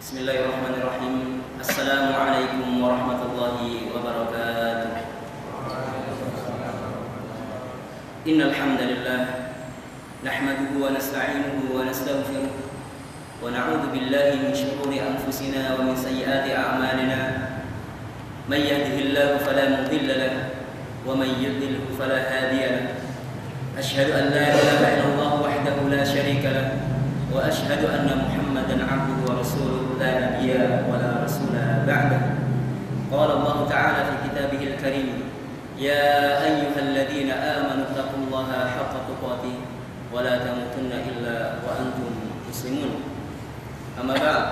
Bismillahirrahmanirrahim. Assalamualaikum warahmatullahi wabarakatuh. Innal hamdalillah nahmaduhu wa nasta'inuhu wa nastaghfiruh wa na'udzu billahi min shururi anfusina wa min sayyiati a'malina. May yahdihillahu fala mudilla lahu wa may yudlilhu fala hadiya lahu. Asyhadu an la ilaha illallah wahdahu la syarika lahu wa asyhadu anna Muhammadan 'abduhu wa rasuluhu la nabiyya wa la rasula ba'dahu. Qala Allah ta'ala fi kitabihil karim, ya ayyuhalladzina amanu taqullaha haqqa tuqatih wa la tamutunna illa wa antum muslimun. Amma ba'd,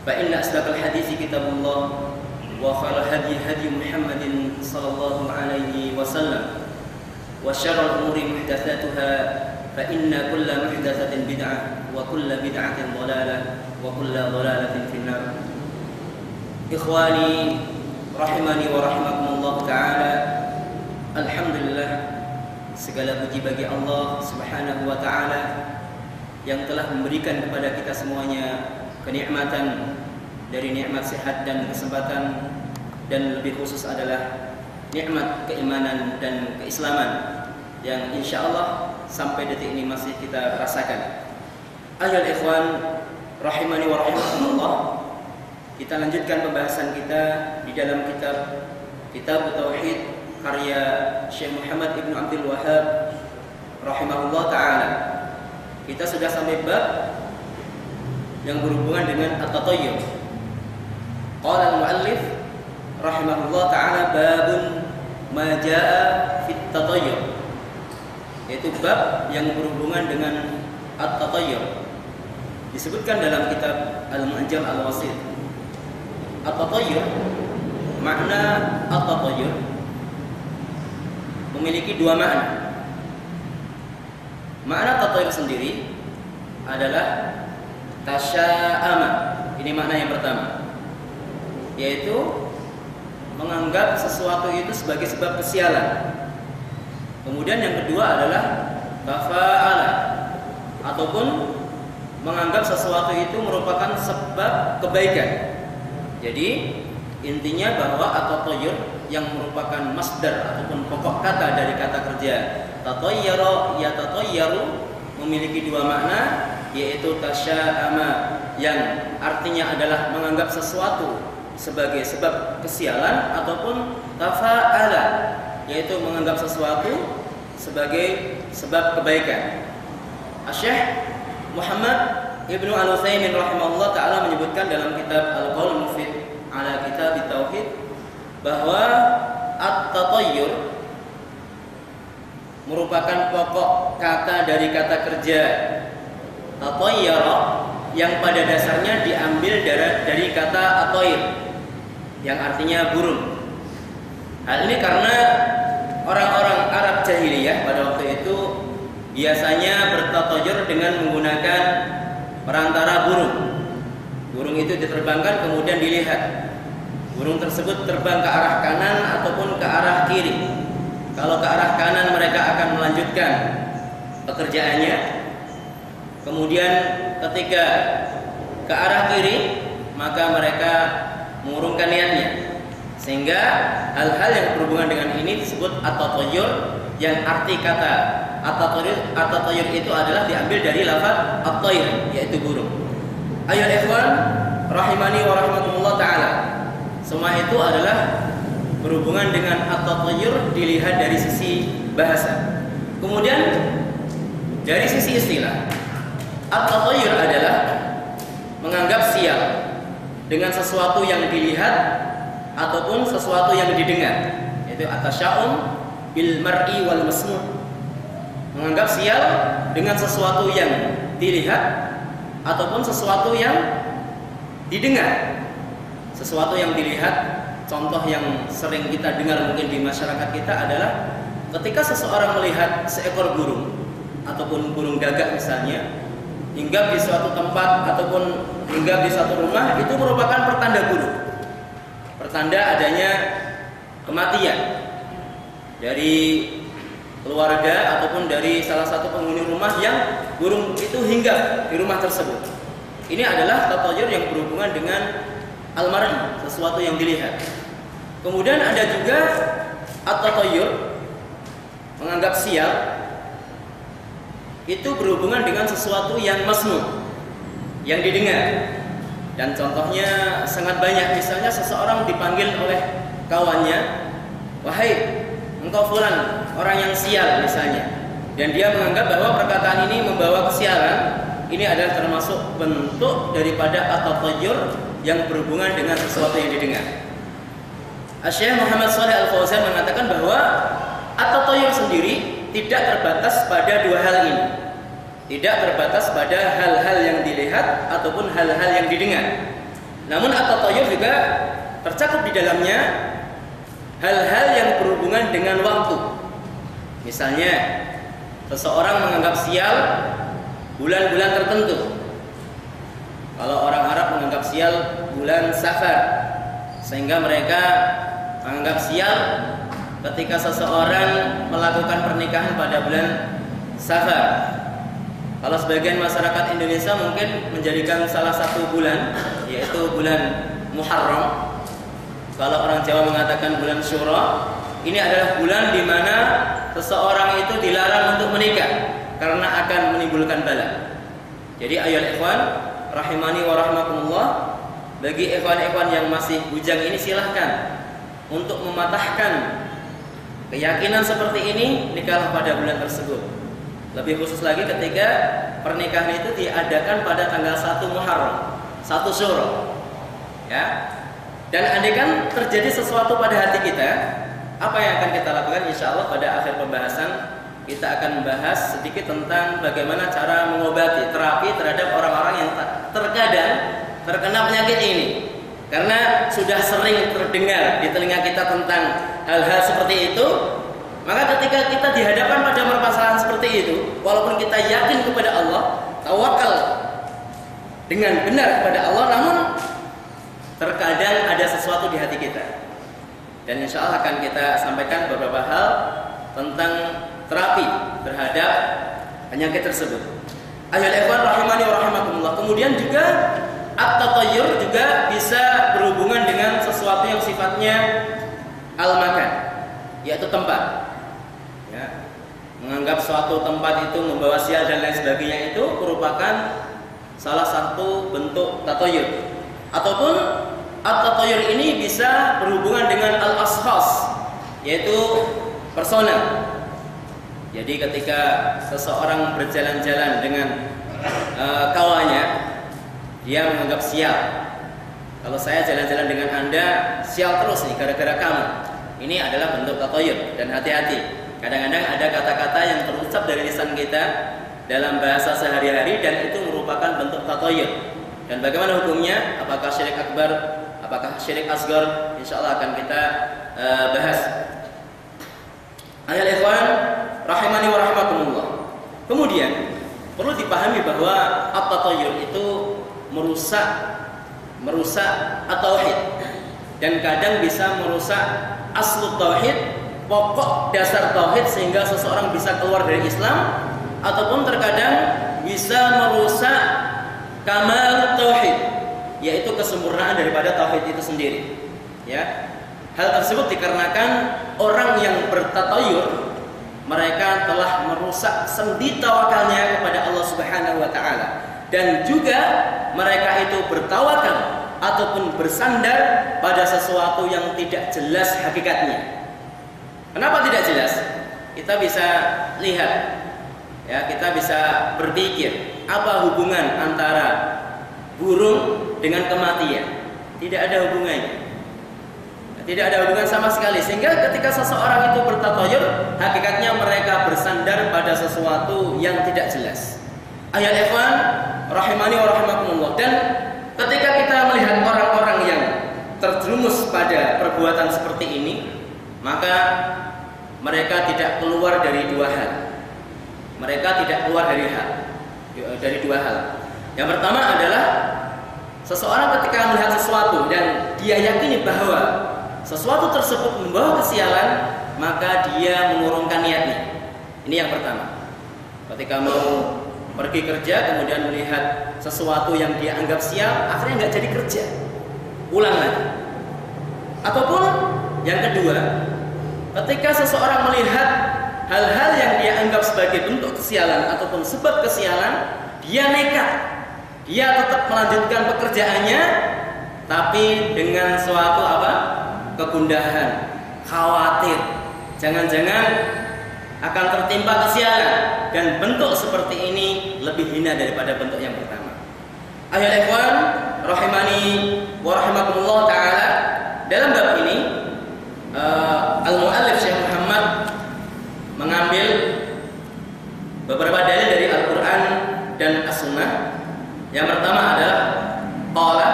fa inna asdaqal hadithi kitabullah wa khairal hadi Muhammadin sallallahu alaihi wasallam wa syarrul umuri muhdatsatuha fa inna kulla muhdatsatin bid'ah wa kulla bid'atin dhalalah wa kulla dhalalatin finnar. Ikhwani rahimani wa rahimakumullah ta'ala. Alhamdulillah, segala puji bagi Allah Subhanahu wa ta'ala yang telah memberikan kepada kita semuanya kenikmatan dari nikmat sehat dan kesempatan, dan lebih khusus adalah nikmat keimanan dan keislaman yang insyaallah sampai detik ini masih kita rasakan. Ayolah ikhwan rahimani wa rahimakumullah, kita lanjutkan pembahasan kita di dalam kitab Tauhid karya Syekh Muhammad Ibn Abdul Wahhab rahimahullah ta'ala. Kita sudah sampai bab yang berhubungan dengan at-tatayyur. Qala al-muallif rahimahullah ta'ala, babun ma jaa fit tatayyur, yaitu bab yang berhubungan dengan at-tatayyur. Disebutkan dalam kitab Al-Mu'jam Al-Wasit, at-tatayyur, makna at-tatayyur memiliki dua makna. Makna tatayyur sendiri adalah tasya'ama. Ini makna yang pertama, yaitu menganggap sesuatu itu sebagai sebab kesialan. Kemudian yang kedua adalah tafa'ala, ataupun menganggap sesuatu itu merupakan sebab kebaikan. Jadi intinya bahwa at-tatayyur yang merupakan masdar ataupun pokok kata dari kata kerja tatayyara yatatayyaru memiliki dua makna, yaitu tasya'ama yang artinya adalah menganggap sesuatu sebagai sebab kesialan, ataupun tafa'ala yaitu menganggap sesuatu sebagai sebab kebaikan. Syekh Muhammad Ibnu Al-Utsaimin rahimahullah ta'ala menyebutkan dalam kitab Al-Qaul Mufid ala Kitab Tauhid bahwa at-tatayyur merupakan pokok kata dari kata kerja tatayyara yang pada dasarnya diambil dari kata at-tayr yang artinya burung. Hal ini karena orang-orang Arab jahiliyah pada waktu itu biasanya bertatayyur dengan menggunakan perantara burung. Burung itu diterbangkan kemudian dilihat. Burung tersebut terbang ke arah kanan ataupun ke arah kiri. Kalau ke arah kanan mereka akan melanjutkan pekerjaannya. Kemudian ketika ke arah kiri maka mereka mengurungkan niatnya. Sehingga hal-hal yang berhubungan dengan ini disebut at-tatayyur, yang arti kata at-tatayyur itu adalah diambil dari lafaz at-tayr, yaitu burung. Ayo ikhwan rahimani wa rahimakumullah ta'ala, semua itu adalah berhubungan dengan at-tatayyur dilihat dari sisi bahasa. Kemudian dari sisi istilah, at-tatayyur adalah menganggap sial dengan sesuatu yang dilihat ataupun sesuatu yang didengar, yaitu at-tasya'um bil mar'i wal masmu'. Menganggap sial dengan sesuatu yang dilihat ataupun sesuatu yang didengar. Sesuatu yang dilihat, contoh yang sering kita dengar mungkin di masyarakat kita adalah ketika seseorang melihat seekor burung ataupun burung gagak misalnya hinggap di suatu tempat ataupun hinggap di suatu rumah, itu merupakan pertanda buruk, pertanda adanya kematian dari keluarga ataupun dari salah satu penghuni rumah yang burung itu hinggap di rumah tersebut. Ini adalah tatayur yang berhubungan dengan al-mar'i, sesuatu yang dilihat. Kemudian ada juga at-tatayur, menganggap sial, itu berhubungan dengan sesuatu yang masmu', yang didengar. Dan contohnya sangat banyak. Misalnya seseorang dipanggil oleh kawannya, "Wahai engkau fulan, orang yang sial," misalnya. Dan dia menganggap bahwa perkataan ini membawa kesialan. Ini adalah termasuk bentuk daripada at-tatayur yang berhubungan dengan sesuatu yang didengar. Syekh Muhammad Shalih Al-Fauzan mengatakan bahwa at-tatayur sendiri tidak terbatas pada dua hal ini. Tidak terbatas pada hal-hal yang dilihat ataupun hal-hal yang didengar. Namun at-tatayur juga tercakup di dalamnya hal-hal yang berhubungan dengan waktu. Misalnya, seseorang menganggap sial bulan-bulan tertentu. Kalau orang Arab menganggap sial bulan Safar, sehingga mereka menganggap sial ketika seseorang melakukan pernikahan pada bulan Safar. Kalau sebagian masyarakat Indonesia mungkin menjadikan salah satu bulan, yaitu bulan Muharram. Kalau orang Jawa mengatakan bulan Syura, ini adalah bulan di mana seseorang itu dilarang untuk menikah karena akan menimbulkan bala. Jadi ayol ikhwan rahimani wa rahimakumullah, bagi ikhwan-ikhwan yang masih bujang ini silahkan untuk mematahkan keyakinan seperti ini, nikahlah pada bulan tersebut. Lebih khusus lagi ketika pernikahan itu diadakan pada tanggal 1 Muharram, 1 Syura. Ya. Dan andaikan terjadi sesuatu pada hati kita, apa yang akan kita lakukan? Insya Allah pada akhir pembahasan kita akan membahas sedikit tentang bagaimana cara mengobati, terapi terhadap orang-orang yang terkadang terkena penyakit ini. Karena sudah sering terdengar di telinga kita tentang hal-hal seperti itu, maka ketika kita dihadapkan pada permasalahan seperti itu, walaupun kita yakin kepada Allah, tawakal dengan benar kepada Allah, namun terkadang ada sesuatu di hati kita. Dan insya Allah akan kita sampaikan beberapa hal tentang terapi terhadap penyakit tersebut. Ayyuhal ikhwan rahimani wa rahimakumullah. Kemudian juga at-tatayur juga bisa berhubungan dengan sesuatu yang sifatnya al-makan, yaitu tempat. Ya. Menganggap suatu tempat itu membawa sial dan lain sebagainya itu merupakan salah satu bentuk tatayur. Ataupun at-tatayur ini bisa berhubungan dengan al-ashkhas, yaitu personal. Jadi ketika seseorang berjalan-jalan dengan kawannya, dia menganggap sial. Kalau saya jalan-jalan dengan Anda, sial terus nih gara-gara kamu. Ini adalah bentuk tatayur. Dan hati-hati, kadang-kadang ada kata-kata yang terucap dari lisan kita dalam bahasa sehari-hari dan itu merupakan bentuk tatayur. Dan bagaimana hukumnya? Apakah syirik akbar? Apakah syirik asgar? Insya Allah akan kita bahas. Ayat ikhwan rahimani wa rahimakumullah. Kemudian perlu dipahami bahwa at-tatayur itu merusak at-tauhid dan kadang bisa merusak aslu tauhid, pokok dasar tauhid, sehingga seseorang bisa keluar dari Islam, ataupun terkadang bisa merusak kamal tauhid, yaitu kesempurnaan daripada tauhid itu sendiri. Ya. Hal tersebut dikarenakan orang yang bertatayur, mereka telah merusak sendi tawakalnya kepada Allah Subhanahu wa taala, dan juga mereka itu bertawakal ataupun bersandar pada sesuatu yang tidak jelas hakikatnya. Kenapa tidak jelas? Kita bisa lihat, ya, kita bisa berpikir apa hubungan antara burung dengan kematian? Tidak ada hubungannya. Tidak ada hubungan sama sekali. Sehingga ketika seseorang itu bertatayur, hakikatnya mereka bersandar pada sesuatu yang tidak jelas. Ayat ikhwan rahimani wa rahimakumullah. Dan ketika kita melihat orang-orang yang terjerumus pada perbuatan seperti ini, maka mereka tidak keluar dari dua hal. Mereka tidak keluar dari dua hal. Yang pertama adalah seseorang ketika melihat sesuatu dan dia yakini bahwa sesuatu tersebut membawa kesialan, maka dia mengurungkan niatnya. Ini yang pertama. Ketika mau pergi kerja kemudian melihat sesuatu yang dia anggap sial, akhirnya nggak jadi kerja, ulang lagi. Ataupun yang kedua, ketika seseorang melihat hal-hal yang dia anggap sebagai bentuk kesialan ataupun sebab kesialan, dia nekat, dia tetap melanjutkan pekerjaannya, tapi dengan suatu kegundahan, khawatir, jangan-jangan akan tertimpa kesialan, dan bentuk seperti ini lebih hina daripada bentuk yang pertama. Ayolah ikhwan rahimani wa rahimakumullah taala, dalam bab ini al-muallif Syekh Muhammad mengambil beberapa dalil dari Al-Qur'an dan As-Sunnah. Yang pertama adalah qala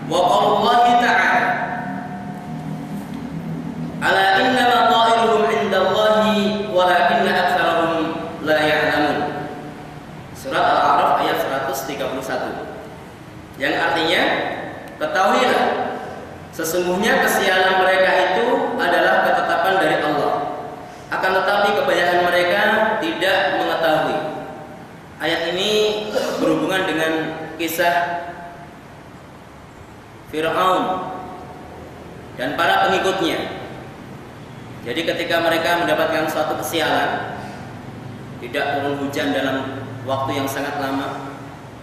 wa qaulullahi ta'ala ala innama ta'iruhum 'indallahi walakinna aktsarahum la ya'lamun. Surat Al-A'raf ayat 131. Yang artinya, ketahuilah sesungguhnya kesialan mereka itu adalah ketetapan dari Allah. Akan tetapi kebanyakan mereka tidak mengetahui. Ayat ini berhubungan dengan kisah Fir'aun dan para pengikutnya. Jadi ketika mereka mendapatkan suatu kesialan, tidak turun hujan dalam waktu yang sangat lama,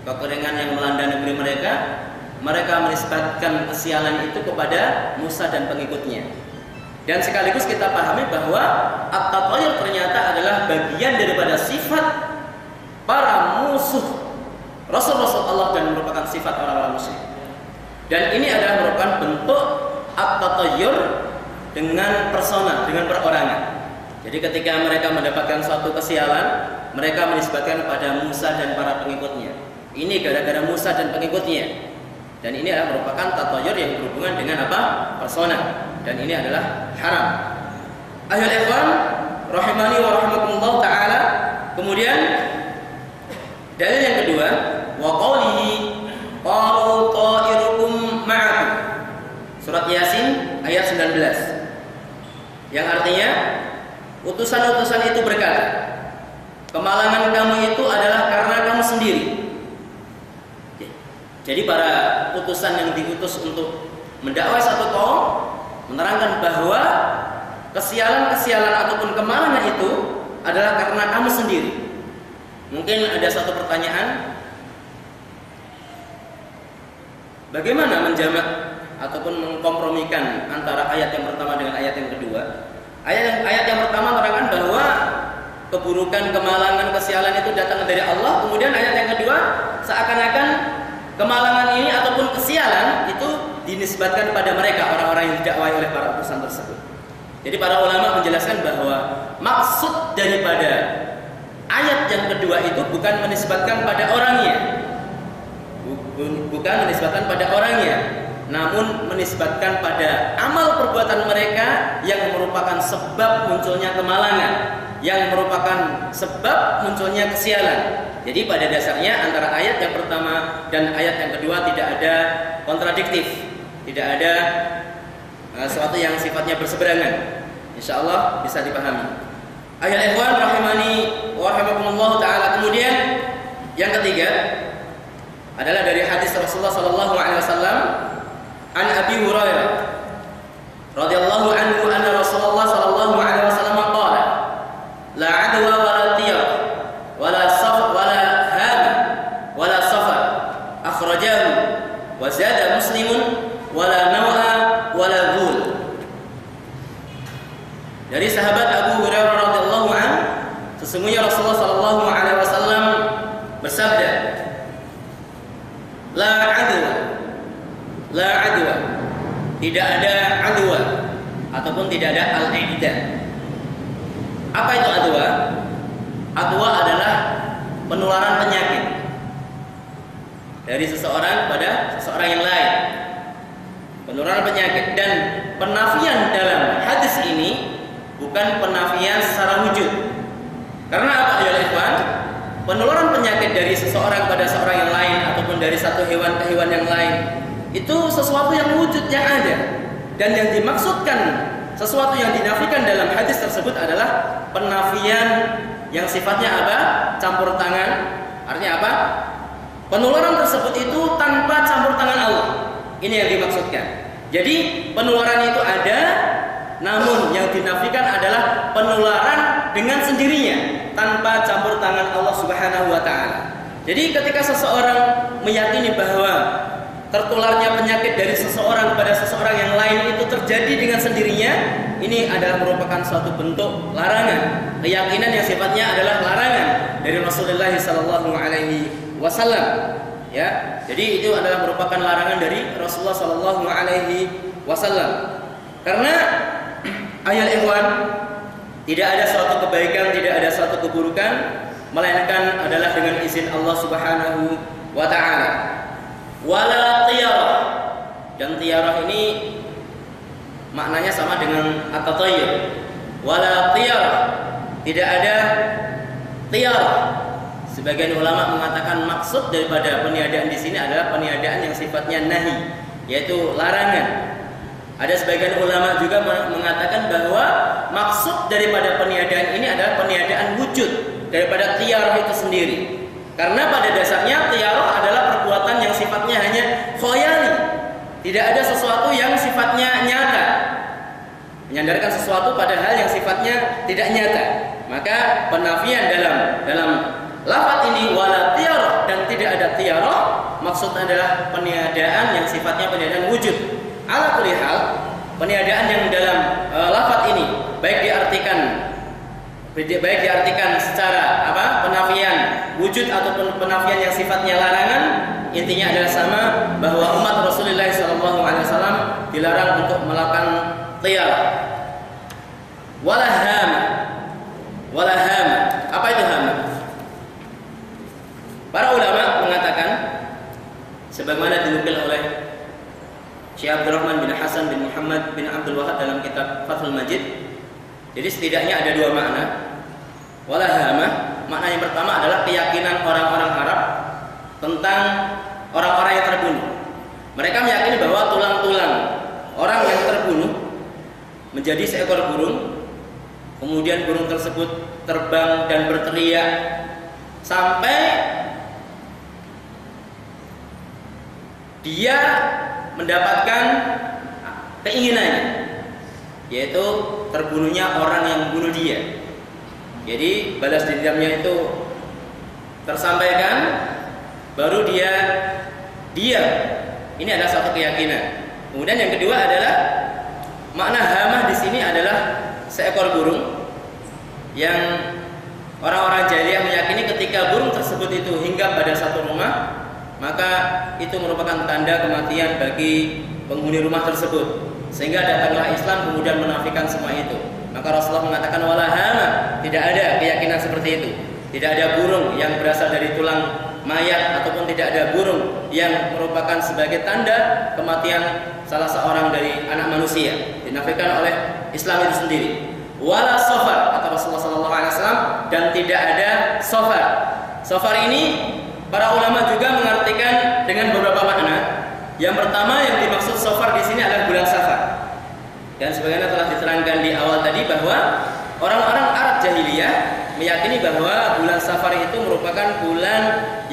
kekeringan yang melanda negeri mereka, mereka menisbatkan kesialan itu kepada Musa dan pengikutnya. Dan sekaligus kita pahami bahwa at-tatayur ternyata adalah bagian daripada sifat para musuh Rasul-Rasul Allah dan merupakan sifat orang-orang musyrik. Dan ini adalah merupakan bentuk at-tatayur dengan persona, dengan perorangan. Jadi ketika mereka mendapatkan suatu kesialan, mereka menisbatkan kepada Musa dan para pengikutnya. Ini gara-gara Musa dan pengikutnya. Dan ini adalah merupakan tatayur yang berhubungan dengan persona. Dan ini adalah haram. Ayolah ikhwan rahimani wa rahimakumullah taala. Kemudian dalil yang kedua, wa qawlihi qalu ta'irukum ma'akum. Surat Yasin ayat 19. Yang artinya, utusan-utusan itu berkata, kemalangan kamu itu adalah karena kamu sendiri. Jadi para utusan yang diutus untuk mendakwai satu kaum menerangkan bahwa kesialan-kesialan ataupun kemalangan itu adalah karena kamu sendiri. Mungkin ada satu pertanyaan, bagaimana menjamak ataupun mengkompromikan antara ayat yang pertama dengan ayat yang kedua? Ayat yang pertama menerangkan bahwa keburukan, kemalangan, kesialan itu datang dari Allah. Kemudian ayat yang kedua seakan-akan kemalangan ini ataupun kesialan itu dinisbatkan pada mereka, orang-orang yang didakwai oleh para utusan tersebut. Jadi para ulama menjelaskan bahwa maksud daripada ayat yang kedua itu bukan menisbatkan pada orangnya, bukan menisbatkan pada orangnya, namun menisbatkan pada amal perbuatan mereka yang merupakan sebab munculnya kemalangan, yang merupakan sebab munculnya kesialan. Jadi pada dasarnya antara ayat yang pertama dan ayat yang kedua tidak ada kontradiktif, tidak ada sesuatu yang sifatnya berseberangan. Insyaallah bisa dipahami. Ayat ikhwan rahimani wa rahimakumullah taala. Kemudian yang ketiga adalah dari hadis Rasulullah sallallahu alaihi wasallam an Abi Hurairah radhiyallahu anhu anna Rasulullah sallallahu alaihi wasallam qala la adwa wa la tiyar wa la safar wa la hab wa la safar akhrajahu wa zada Muslimun wa la naw'a wa la dhul. Dari sahabat Abu Hurairah radhiyallahu anhu, sesungguhnya Rasulullah sallallahu alaihi wasallam bersabda, la adwa, la adwa, tidak ada adwa ataupun tidak ada al-i'da. Apa itu adwa? Adwa adalah penularan penyakit dari seseorang pada seseorang yang lain. Penularan penyakit, dan penafian dalam hadis ini bukan penafian secara wujud. Karena apa ya ikhwan? Penularan penyakit dari seseorang pada seorang yang lain ataupun dari satu hewan ke hewan yang lain itu sesuatu yang wujudnya ada. Dan yang dimaksudkan sesuatu yang dinafikan dalam hadis tersebut adalah penafian yang sifatnya apa? Campur tangan, Artinya apa? Penularan tersebut itu tanpa campur tangan Allah. Ini yang dimaksudkan. Jadi penularan itu ada, namun yang dinafikan adalah penularan dengan sendirinya tanpa campur tangan Allah Subhanahu wa taala. Jadi ketika seseorang meyakini bahwa tertularnya penyakit dari seseorang kepada seseorang yang lain itu terjadi dengan sendirinya, ini adalah merupakan suatu bentuk larangan, keyakinan yang sifatnya adalah larangan dari Rasulullah sallallahu alaihi wasallam. Ya, jadi itu adalah merupakan larangan dari Rasulullah sallallahu alaihi wasallam. Karena ayat ikhwan, tidak ada suatu kebaikan, tidak ada suatu keburukan melainkan adalah dengan izin Allah Subhanahu wa taala. Wala tiyarah, dan tiyarah ini maknanya sama dengan at-tatayyur. Wala tiyarah, tidak ada tiyarah. Sebagian ulama mengatakan maksud daripada peniadaan di sini adalah peniadaan yang sifatnya nahi, yaitu larangan. Ada sebagian ulama juga mengatakan bahwa maksud daripada peniadaan ini adalah peniadaan wujud daripada tiyarah itu sendiri. Karena pada dasarnya tiyarah adalah perbuatan yang sifatnya hanya khayali. Tidak ada sesuatu yang sifatnya nyata. Menyandarkan sesuatu pada hal yang sifatnya tidak nyata. Maka penafian dalam lafaz ini wala tiyarah dan tidak ada tiyarah, maksudnya adalah peniadaan yang sifatnya peniadaan wujud. Ala kulli hal, peniadaan yang dalam lafaz ini baik diartikan secara penafian wujud ataupun penafian yang sifatnya larangan, intinya adalah sama, bahwa umat Rasulullah SAW dilarang untuk melakukan tiyarah. Walaham, apa itu hama? Para ulama mengatakan, sebagaimana dinukil oleh Syekh Abdurrahman bin Hasan bin Muhammad bin Abdul Wahab dalam kitab Fathul Majid. Jadi setidaknya ada dua makna. Walahama, makna yang pertama adalah keyakinan orang-orang Arab tentang orang-orang yang terbunuh. Mereka meyakini bahwa tulang-tulang orang yang terbunuh menjadi seekor burung. Kemudian burung tersebut terbang dan berteriak sampai dia mendapatkan keinginannya, yaitu terbunuhnya orang yang membunuh dia. Jadi balas dendamnya itu tersampaikan, baru dia diam. Ini adalah satu keyakinan. Kemudian yang kedua adalah makna hamah di sini adalah seekor burung yang orang-orang jahiliyah meyakini ketika burung tersebut itu hinggap pada satu rumah, maka itu merupakan tanda kematian bagi penghuni rumah tersebut. Sehingga datanglah Islam kemudian menafikan semua itu. Maka Rasulullah mengatakan walahama, tidak ada keyakinan seperti itu. Tidak ada burung yang berasal dari tulang mayat, ataupun tidak ada burung yang merupakan sebagai tanda kematian salah seorang dari anak manusia. Dinafikan oleh Islam itu sendiri. Wala sofar, kata Rasulullah SAW, dan tidak ada sofar. Sofar ini para ulama juga mengartikan dengan beberapa makna. Yang pertama yang dimaksud sofar di sini adalah bulan Safar. Dan sebagaimana telah diterangkan di awal tadi bahwa orang-orang Arab jahiliyah meyakini bahwa bulan Safar itu merupakan bulan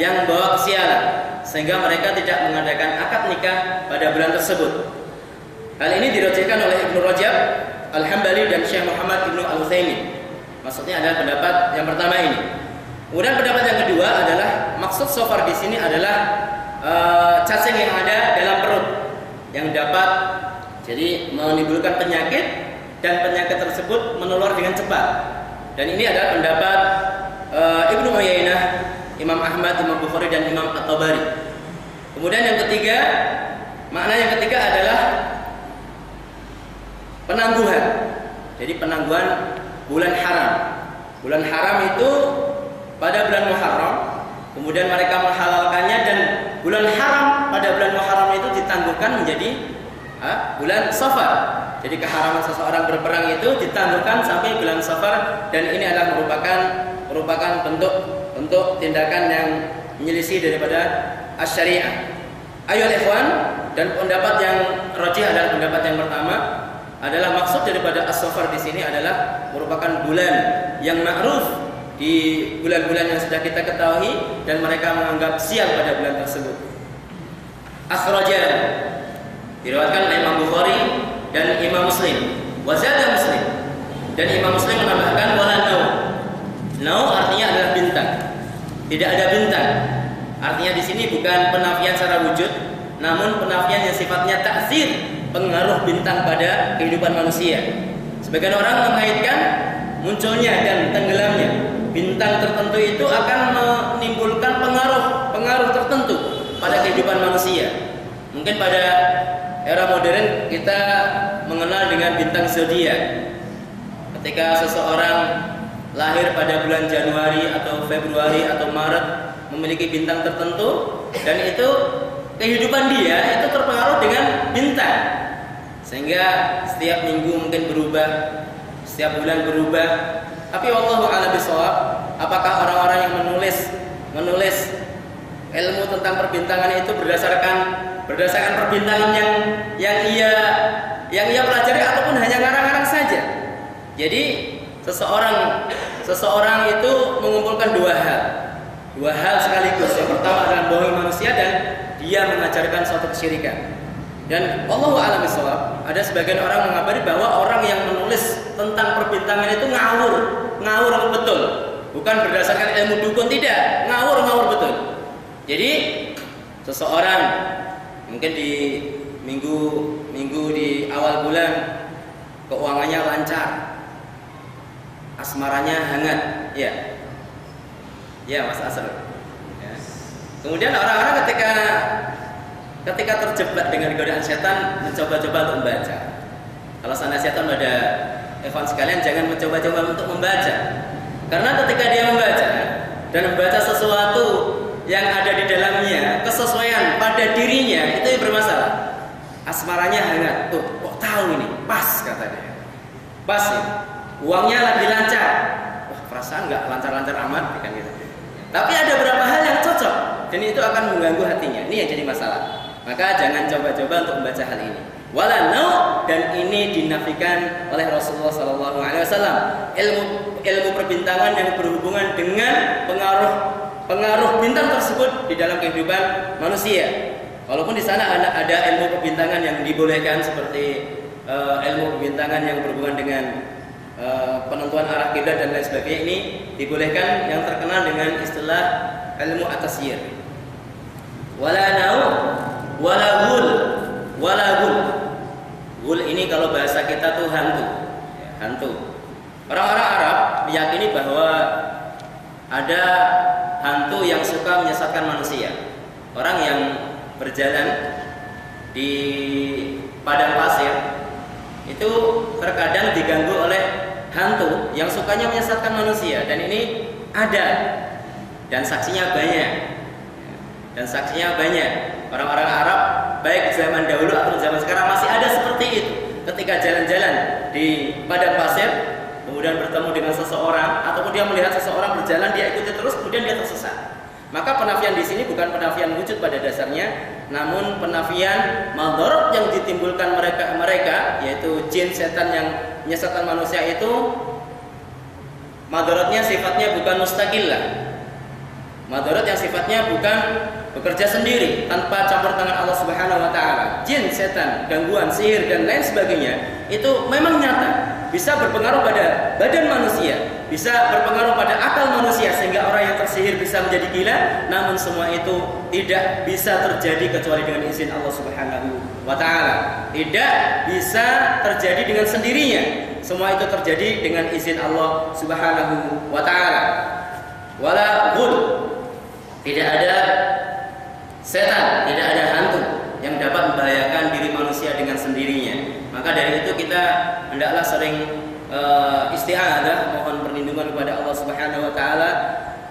yang membawa kesialan, sehingga mereka tidak mengadakan akad nikah pada bulan tersebut. Hal ini dirajihkan oleh Ibnu Rajab Al-Hambali dan Syekh Muhammad Ibnu Al-Utsaimin. Maksudnya adalah pendapat yang pertama ini. Kemudian pendapat yang kedua adalah maksud safar di sini adalah cacing yang ada dalam perut yang dapat jadi menimbulkan penyakit, dan penyakit tersebut menular dengan cepat. Dan ini adalah pendapat Ibnu Uyainah, Imam Ahmad, Imam Bukhari, dan Imam At-Tabari. Kemudian yang ketiga, makna yang ketiga adalah penangguhan. Jadi penangguhan bulan haram. Bulan haram itu pada bulan Muharram, kemudian mereka menghalalkannya, dan bulan haram pada bulan Muharram itu ditangguhkan menjadi bulan Safar. Jadi keharaman seseorang berperang itu ditangguhkan sampai bulan Safar, dan ini adalah merupakan bentuk tindakan yang menyelisih daripada asy-syariah. Ayo ikhwan, dan pendapat yang rajih adalah pendapat yang pertama, adalah maksud daripada as-safar di sini adalah merupakan bulan yang ma'ruf di bulan-bulan yang sudah kita ketahui dan mereka menganggap sial pada bulan tersebut. Akhraja, diriwayatkan oleh Imam Bukhari dan Imam Muslim. Wa zada Muslim, dan Imam Muslim menambahkan wala nau. Nau artinya adalah bintang. Tidak ada bintang. Artinya di sini bukan penafian secara wujud, namun penafian yang sifatnya ta'zir, pengaruh bintang pada kehidupan manusia. Sebagian orang mengaitkan munculnya dan tenggelamnya bintang tertentu itu akan menimbulkan pengaruh tertentu pada kehidupan manusia. Mungkin pada era modern kita mengenal dengan bintang zodiak. Ketika seseorang lahir pada bulan Januari atau Februari atau Maret memiliki bintang tertentu, dan itu kehidupan dia itu terpengaruh dengan bintang, sehingga setiap minggu mungkin berubah, setiap bulan berubah. Tapi wallahu a'lam bishawab, apakah orang-orang yang menulis ilmu tentang perbintangan itu berdasarkan perbintangan yang ia pelajari ataupun hanya ngarang-ngarang saja. Jadi seseorang itu mengumpulkan dua hal sekaligus. Yang pertama adalah bohongi manusia dan dia mengajarkan suatu kesyirikan. Dan wallahu a'lam bishawab, ada sebagian orang mengabari bahwa orang yang menulis tentang perbintangan itu ngawur betul. Bukan berdasarkan ilmu dukun, tidak, ngawur betul. Jadi seseorang mungkin di minggu di awal bulan keuangannya lancar, asmaranya hangat, ya Mas Asr. Ya. Kemudian orang-orang ketika terjebak dengan godaan setan mencoba-coba untuk membaca. Kalau sana setan pada Evan sekalian, jangan mencoba-coba untuk membaca, karena ketika dia membaca dan membaca sesuatu yang ada di dalamnya kesesuaian pada dirinya, itu yang bermasalah. Asmaranya hangat, tuh kok tahu ini, pas kata dia, pas ya. Uangnya lagi lancar, wah perasaan nggak lancar-lancar amat, kan gitu. Tapi ada beberapa hal yang cocok dan itu akan mengganggu hatinya. Ini yang jadi masalah. Maka jangan coba-coba untuk membaca hal ini. Wala nau, dan ini dinafikan oleh Rasulullah SAW. Ilmu perbintangan yang berhubungan dengan pengaruh bintang tersebut di dalam kehidupan manusia. Walaupun di sana ada ilmu perbintangan yang dibolehkan seperti ilmu perbintangan yang berhubungan dengan penentuan arah kiblat dan lain sebagainya, ini dibolehkan, yang terkenal dengan istilah ilmu at-tasyir. Wala nau, wala ghul. Ghul ini kalau bahasa kita tuh hantu. Orang-orang Arab meyakini bahwa ada hantu yang suka menyesatkan manusia. Orang yang berjalan di padang pasir itu terkadang diganggu oleh hantu yang sukanya menyesatkan manusia, dan ini ada dan saksinya banyak. Orang-orang Arab baik zaman dahulu atau zaman sekarang masih ada seperti itu. Ketika jalan-jalan di padang pasir, kemudian bertemu dengan seseorang ataupun dia melihat seseorang berjalan, dia ikuti terus, kemudian dia tersesat. Maka penafian di sini bukan penafian wujud pada dasarnya, namun penafian madharat yang ditimbulkan mereka, yaitu jin setan yang menyesatkan manusia itu madharatnya sifatnya bukan mustaqillah. Madharat yang sifatnya bukan bekerja sendiri tanpa campur tangan Allah Subhanahu wa taala. Jin, setan, gangguan, sihir dan lain sebagainya itu memang nyata, bisa berpengaruh pada badan manusia, bisa berpengaruh pada akal manusia sehingga orang yang tersihir bisa menjadi gila, namun semua itu tidak bisa terjadi kecuali dengan izin Allah Subhanahu wa taala. Tidak bisa terjadi dengan sendirinya. Semua itu terjadi dengan izin Allah Subhanahu wa taala. Wala ghul, tidak ada setan, tidak ada hantu yang dapat membahayakan diri manusia dengan sendirinya. Maka dari itu kita hendaklah sering isti'adzah, mohon perlindungan kepada Allah Subhanahu wa taala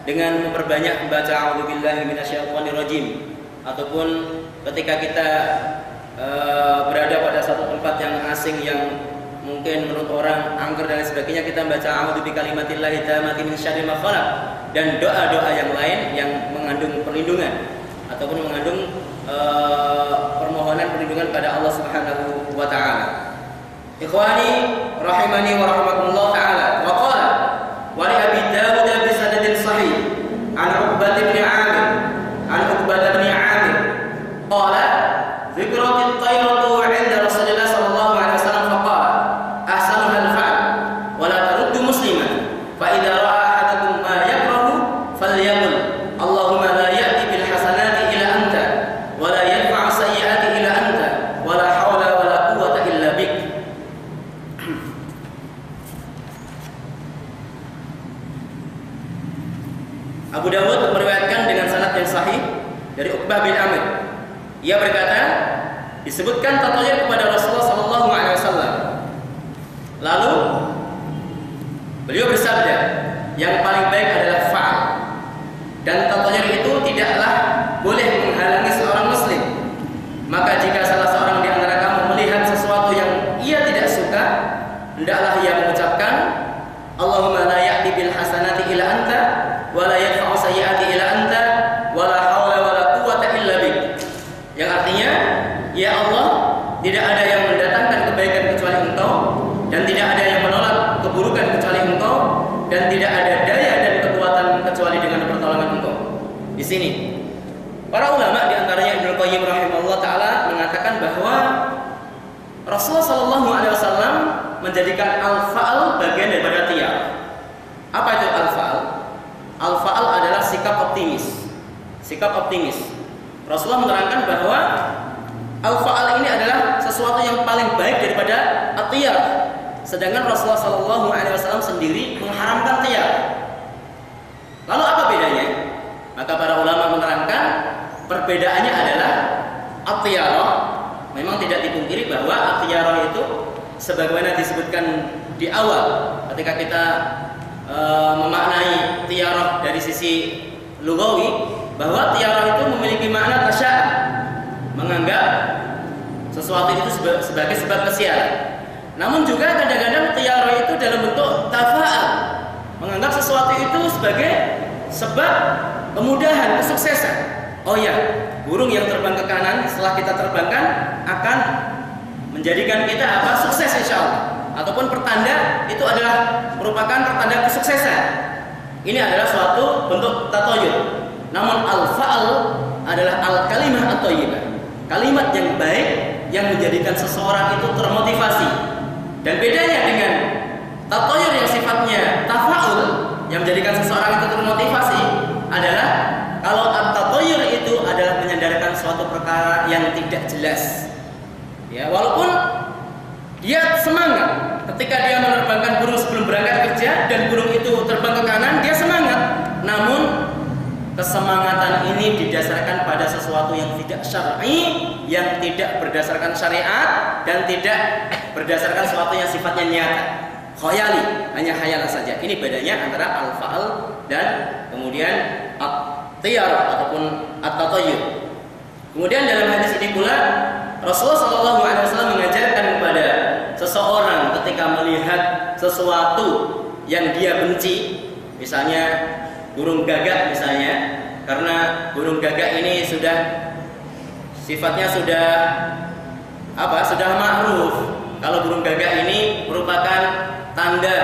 dengan memperbanyak membaca a'udzubillahi minasyaitonirrajim, ataupun ketika kita berada pada satu tempat yang asing yang mungkin menurut orang angker dan lain sebagainya, kita membaca a'udzubikalimatillahi tammati min syarri ma khalaq, dan doa-doa yang lain yang mengandung perlindungan ataupun mengandung permohonan perlindungan pada Allah Subhanahu wa taala. Ikhwani rahimani wa rahimakumullah taala. Wa qala wa li Abi Dawud bi Dzikratit tayratu 'inda Rasulillah sallallahu alaihi wasallam faqala ahsanuha al-fa'l wa la taruddu musliman fa idza ra'a ahadakum ma yakrahu falyaqul Allahumma la ya'ti bil hasanati illa anta wa la yadfa'u sayyi'ati illa anta wa la hawla wa la quwwata illa bik. Abu Dawud meriwayatkan dengan sanad yang sahih dari Uqbah bin Amir. Ia berkata, disebutkan tatoyur kepada Rasulullah sallallahu alaihi wasallam. Lalu beliau bersabda, yang paling baik adalah fa'al. Dan tatoyur itu tidaklah boleh menghalangi seorang muslim. Maka jika salah seorang di antara kamu melihat sesuatu yang ia tidak suka, hendaklah ia mengucapkan Allahumma la ya'ti bil hasanati illa anta wa la yadfa'u sayyi'ati illa anta wa la haula wa la quwwata illa bik. Yang artinya, ya Allah, tidak ada yang mendatangkan kebaikan kecuali Engkau, dan tidak ada yang menolak keburukan kecuali Engkau, dan tidak ada daya dan kekuatan kecuali dengan pertolongan Engkau. Di sini para ulama di antaranya Ibnu Qayyim rahimahullah taala mengatakan bahwa Rasulullah sallallahu alaihi wasallam menjadikan al-fa'al bagian daripada tiyar. Apa itu al-fa'al? Al-fa'al adalah sikap optimis. Sikap optimis. Rasulullah menerangkan bahwa al-fa'al ini adalah sesuatu yang paling baik daripada at-tiyar. Sedangkan Rasulullah sallallahu alaihi wasallam sendiri mengharamkan tiyar. Lalu apa bedanya? Maka para ulama menerangkan perbedaannya adalah at-tiyarah. Memang tidak dipungkiri bahwa at-tiyarah itu sebagaimana disebutkan di awal ketika kita memaknai tiyarah dari sisi lugawi, bahwa tiyarah itu memiliki makna tasya'um, menganggap sesuatu itu sebagai sebab kesialan. Namun juga kadang-kadang tiyarah itu dalam bentuk tafa'al, menganggap sesuatu itu sebagai sebab kemudahan, kesuksesan. Oh ya, burung yang terbang ke kanan setelah kita terbangkan akan menjadikan kita apa? Sukses insyaallah. Ataupun pertanda itu adalah merupakan pertanda kesuksesan. Ini adalah suatu bentuk tatoyur. Namun al-fa'al adalah al-kalimah at-thayyibah. Kalimat yang baik yang menjadikan seseorang itu termotivasi. Dan bedanya dengan tatoyur yang sifatnya tafa'ul yang menjadikan seseorang itu termotivasi adalah kalau at-tatoyur itu adalah menyandarkan suatu perkara yang tidak jelas. Ya, walaupun dia semangat ketika dia menerbangkan burung sebelum berangkat kerja dan burung itu terbang ke kanan, dia semangat. Namun kesemangatan ini didasarkan pada sesuatu yang tidak syar'i, yang tidak berdasarkan syariat, dan tidak berdasarkan sesuatu yang sifatnya nyata, khayali, hanya khayalan saja. Ini bedanya antara al-fa'al dan kemudian at-tiyar ataupun at-tatayyur. Kemudian dalam hadis ini pula Rasulullah SAW mengajarkan kepada seseorang ketika melihat sesuatu yang dia benci, misalnya burung gagak misalnya, karena burung gagak ini sifatnya sudah ma'ruf. Kalau burung gagak ini merupakan tanda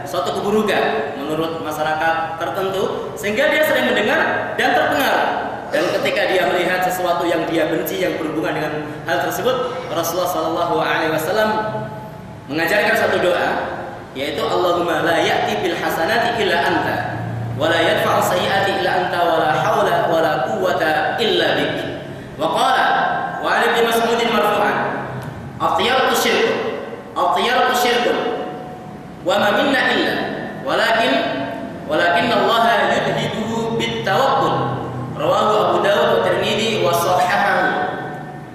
suatu keburukan menurut masyarakat tertentu, sehingga dia sering mendengar dan terpengaruh. Dan ketika dia melihat sesuatu yang dia benci yang berhubungan dengan hal tersebut, Rasulullah SAW mengajarkan satu doa, yaitu Allahumma la ya'ti bil hasanati illa anta wa la yadfa'u sayyi'ati illa anta wa la hawla wa la quwwata illa bik. Wa qala wa 'ala ibn Mas'ud marfu'an at-tiyaratu syirkun wa ma minna illa walakin Allah yudhibuhu bit tawakkul. Rawahu Abu Dawud wa Tirmidzi wa sahahahu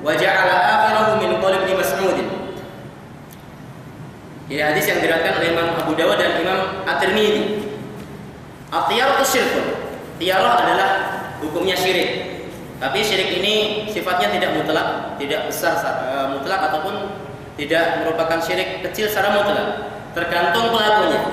wa ja'ala akhirahu min qaul Ibnu Mas'ud. Ini hadis yang diriwayatkan oleh Imam Abu Dawud dan Imam At-Tirmidzi. At-tiyaratu syirkun. Tiyarah adalah hukumnya syirik. Tapi syirik ini sifatnya tidak mutlak, tidak besar mutlak ataupun tidak merupakan syirik kecil secara mutlak. Tergantung pelakunya.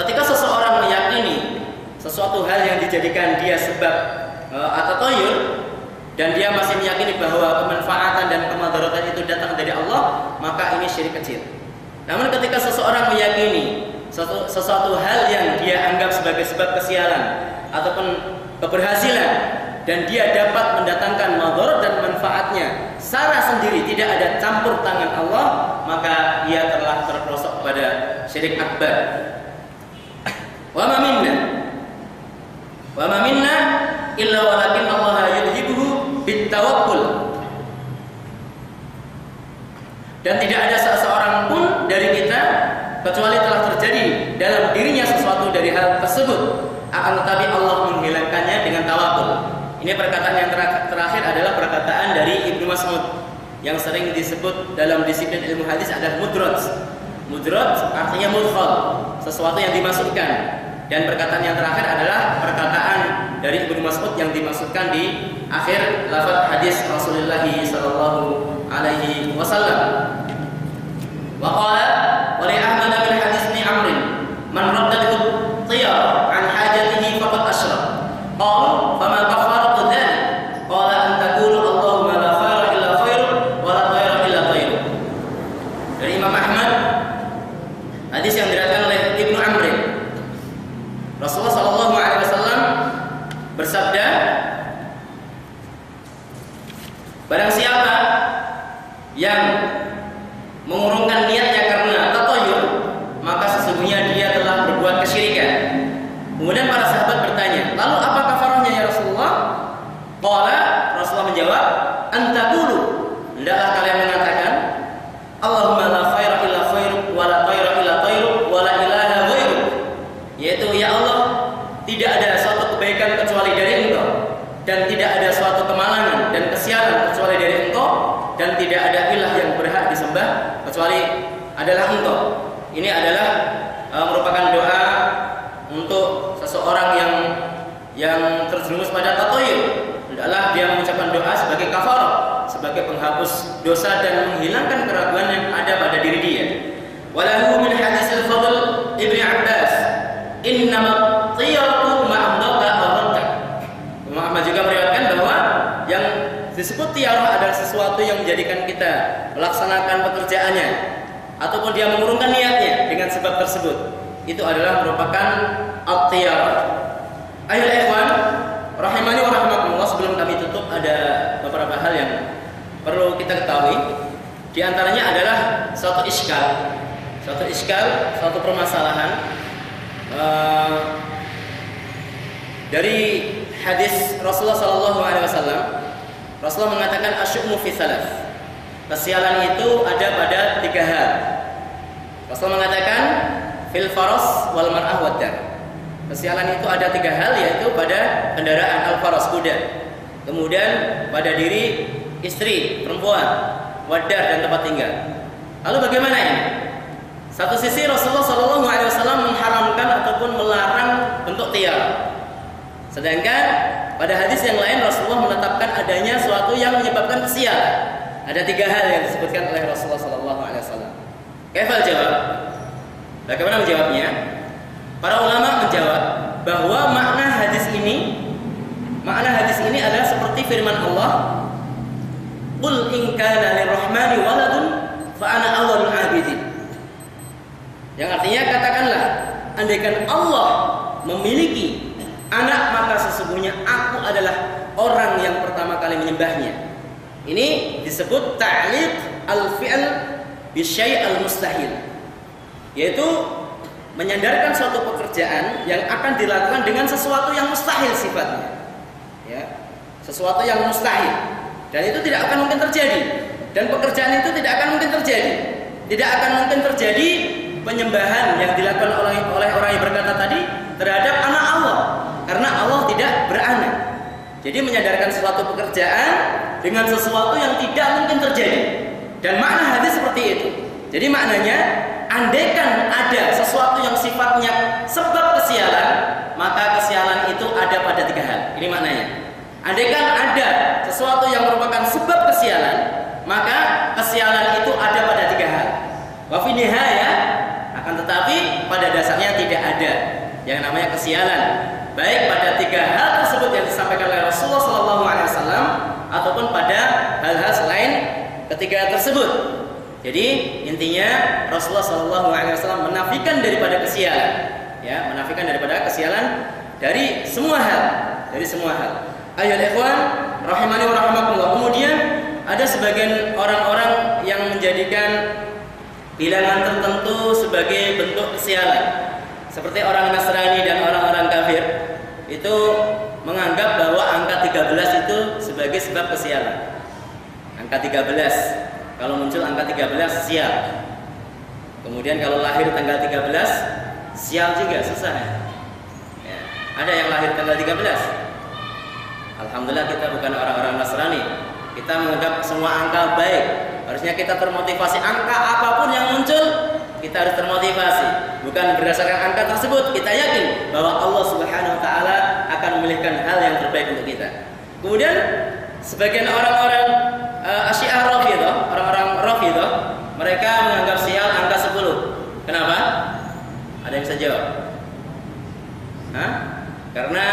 Ketika seseorang meyakini sesuatu hal yang dijadikan dia sebab atau toyur, dan dia masih meyakini bahwa kemanfaatan dan kemadaratan itu datang dari Allah, maka ini syirik kecil. Namun ketika seseorang meyakini sesuatu hal yang dia anggap sebagai sebab kesialan ataupun keberhasilan, dan dia dapat mendatangkan madarat dan manfaat sifatnya secara sendiri, tidak ada campur tangan Allah, maka ia telah terperosok pada syirik akbar. Wa ma minna illa walakin Allah yudhibuhu bitawakkul. Dan tidak ada seseorang pun dari kita kecuali telah terjadi dalam dirinya sesuatu dari hal tersebut, akan tetapi Allah menghilangkannya dengan tawakul. Ini perkataan yang terakhir adalah perkataan dari Ibnu Mas'ud yang sering disebut dalam disiplin ilmu hadis adalah mudraj. Mudraj artinya mudkhal, sesuatu yang dimasukkan. Dan perkataan yang terakhir adalah perkataan dari Ibnu Mas'ud yang dimasukkan di akhir lafaz hadis Rasulullah sallallahu alaihi wasallam. Wa qala wa li Ahmad min hadis Ibnu Amr man radda al-tiyar an hajatihi faqad asyrak. Qala fama kafaratu dzalik? Qala an taqulu Allahumma la khaira illa khairu wa la khaira illa khairu. Dari Imam Ahmad, hadis yang diriwayatkan oleh Ibnu Amr, Rasulullah sallallahu alaihi wasallam bersabda, barang siapa yang mengurungkan niatnya karena tatayur, maka sesungguhnya dia telah berbuat kesyirikan. Kemudian para sahabat bertanya, lalu apa kafarahnya ya Rasulullah? Qala, Rasulullah menjawab, antaqulu, hendaklah kalian mengatakan, Allahumma la khaira illa khairu wa la khaira illa khairu wa la ilaha ghairu. Yaitu, ya Allah, tidak ada suatu kebaikan kecuali dari Engkau, dan tidak ada suatu kemalangan dan kesialan kecuali dari Engkau, dan tidak ada ilah yang berhak disembah kecuali adalah Engkau. Ini adalah merupakan doa untuk seseorang yang terjerumus pada tatayur. Adalah dia mengucapkan doa sebagai kafarah, sebagai penghapus dosa dan menghilangkan keraguan yang ada pada diri dia. Walahu min hadisil Fadl Ibnu Abbas, innamat tiyaratu ma'amdaka al-radda. Imam Ahmad juga meriwayatkan bahwa yang disebut tiarah adalah sesuatu yang menjadikan kita melaksanakan pekerjaannya ataupun dia mengurungkan niatnya dengan sebab tersebut. Itu adalah merupakan at-tiyarah. Ayol ikhwan rahimani wa rahimakumullah, sebelum kami tutup ada beberapa hal yang perlu kita ketahui. Di antaranya adalah suatu iskal, suatu permasalahan dari hadis Rasulullah sallallahu alaihi wasallam. Rasulullah mengatakan asyu'mu fi thalath. Kesialan itu ada pada 3 hal. Rasulullah mengatakan fil faras wal mar'ah wad dar. Kesialan itu ada 3 hal, yaitu pada kendaraan al-faras, kuda. Kemudian pada diri istri, perempuan, wadar dan tempat tinggal. Lalu bagaimana ini? Satu sisi Rasulullah sallallahu alaihi wasallam mengharamkan ataupun melarang bentuk tiar. Sedangkan pada hadis yang lain Rasulullah menetapkan adanya suatu yang menyebabkan kesialan. Ada 3 hal yang disebutkan oleh Rasulullah sallallahu alaihi wasallam. Kaifal jawab? Bagaimana menjawabnya? Para ulama menjawab bahwa makna hadis ini adalah seperti firman Allah, "Qul in kana lirrahmani waladun fa ana awwalul 'abidin." Yang artinya, katakanlah, andaikan Allah memiliki anak, maka sesungguhnya aku adalah orang yang pertama kali menyembahnya. Ini disebut ta'liq al-fi'l bi syai' al-mustahil, yaitu menyandarkan suatu pekerjaan yang akan dilakukan dengan sesuatu yang mustahil sifatnya, ya, sesuatu yang mustahil, dan itu tidak akan mungkin terjadi, dan pekerjaan itu tidak akan mungkin terjadi. Tidak akan mungkin terjadi penyembahan yang dilakukan oleh orang yang berkata tadi terhadap anak Allah, karena Allah tidak beranak. Jadi menyandarkan suatu pekerjaan dengan sesuatu yang tidak mungkin terjadi. Dan makna hadis seperti itu. Jadi maknanya, andaikan ada sesuatu yang sifatnya sebab kesialan, maka kesialan itu ada pada 3 hal. Ini maknanya. Andaikan ada sesuatu yang merupakan sebab kesialan, maka kesialan itu ada pada 3 hal. Wa fi nihayah, akan tetapi pada dasarnya tidak ada yang namanya kesialan, baik pada 3 hal tersebut yang disampaikan oleh Rasulullah SAW ataupun pada hal-hal selain ketiga tersebut. Jadi intinya Rasulullah SAW menafikan daripada kesialan, ya, menafikan daripada kesialan dari semua hal, Ayo ikhwan rahimani wa rahimakumullah. Kemudian ada sebagian orang-orang yang menjadikan bilangan tertentu sebagai bentuk kesialan. Seperti orang Nasrani dan orang-orang kafir itu menganggap bahwa angka 13 itu sebagai sebab kesialan. Angka 13, kalau muncul angka 13 sial. Kemudian kalau lahir tanggal 13 sial juga, susah ya. Ada yang lahir tanggal 13. Alhamdulillah kita bukan orang-orang Nasrani. Kita menganggap semua angka baik. Harusnya kita termotivasi. Angka apapun yang muncul, kita harus termotivasi. Bukan berdasarkan angka tersebut kita yakin bahwa Allah Subhanahu wa taala akan memilihkan hal yang terbaik untuk kita. Kemudian sebagian orang-orang Asyiah Rafidhah, orang-orang Rafidhah, mereka menganggap sial angka 10. Kenapa? Ada yang bisa jawab? Karena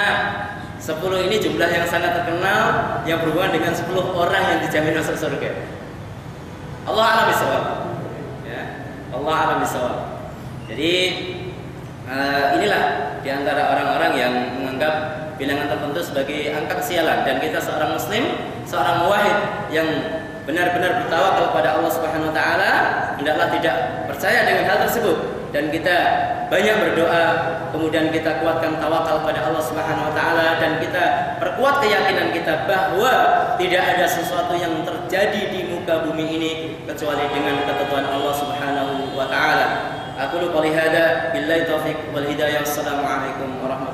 10 ini jumlah yang sangat terkenal yang berhubungan dengan 10 orang yang dijamin masuk surga. Allah a'lam bishawab. Ya, Allah a'lam bishawab. Jadi inilah diantara orang-orang yang menganggap bilangan tertentu sebagai angka kesialan, dan kita seorang muslim, seorang muwahhid yang benar-benar bertawakal kepada Allah Subhanahu wa taala, hendaklah tidak percaya dengan hal tersebut. Dan kita banyak berdoa, kemudian kita kuatkan tawakal pada Allah Subhanahu wa taala, dan kita perkuat keyakinan kita bahwa tidak ada sesuatu yang terjadi di muka bumi ini kecuali dengan ketentuan Allah Subhanahu wa taala. Aku qouli hada billahi taufiq wal hidayah. Assalamualaikum warahmatullahi wabarakatuh.